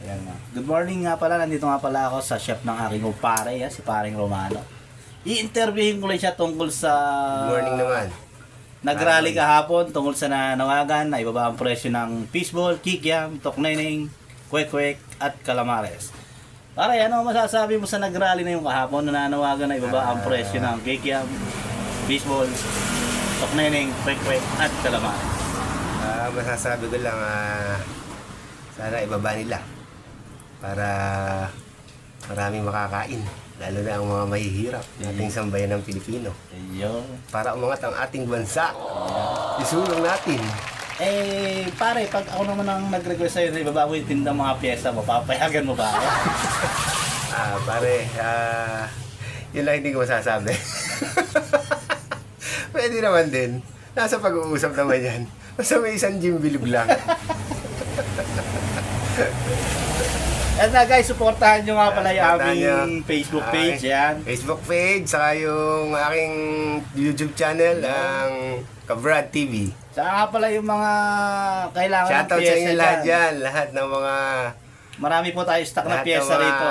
Ayan nga. Good morning nga pala. Nandito nga pala ako sa shop ng aking pare, si paring Romano. I-interviewin ko lang siya tungkol sa... Good morning naman. Nag-rally kahapon tungkol sa nanawagan na ibaba ang presyo ng fishball, kikiam, tokneneng, kwek-kwek at calamares. Pare, ano masasabi mo sa nag-rally na yung kahapon na nanawagan na ibaba ang presyo ng kikiam, fishball, tokneneng, kwek-kwek at calamares? Masasabi ko lang, sana ibaba nila para maraming makakain, lalo na ang mga mahihirap nating sambayan ng Pilipino. Para umangat ang ating bansa, isulong natin. Pare, pag ako naman ang nag-request sa'yo na ibaba mo yung tindang mga pyesa mo, papayagan mo ba ako? Pare, yun lang hindi ko masasabi. Pwede naman din. Nasa pag-uusap naman yan. Basta may isang Jim Bilib lang. At na guys, supportahan nyo nga pala yung aming Facebook page. Yan. Facebook page, saka yung aking YouTube channel, ang Kabrad TV. Saka nga pala yung mga kailangan ng shoutout pyesa sa inyo lahat dyan. Lahat ng mga... Marami po tayo stock na pyesa rito.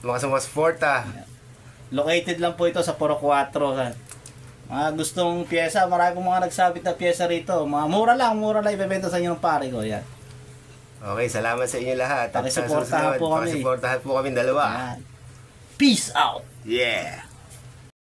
Mga sumusuporta. Located lang po ito sa Puro 4. Mga gustong pyesa, marami pong mga nagsabit na pyesa rito. Mga mura lang ibebenta sa inyo ng pare ko. Yan. Okay, salamat sa inyo lahat. Pakisuportahan po kami. Pakisuportahan po kami dalawa. Yan. Peace out! Yeah!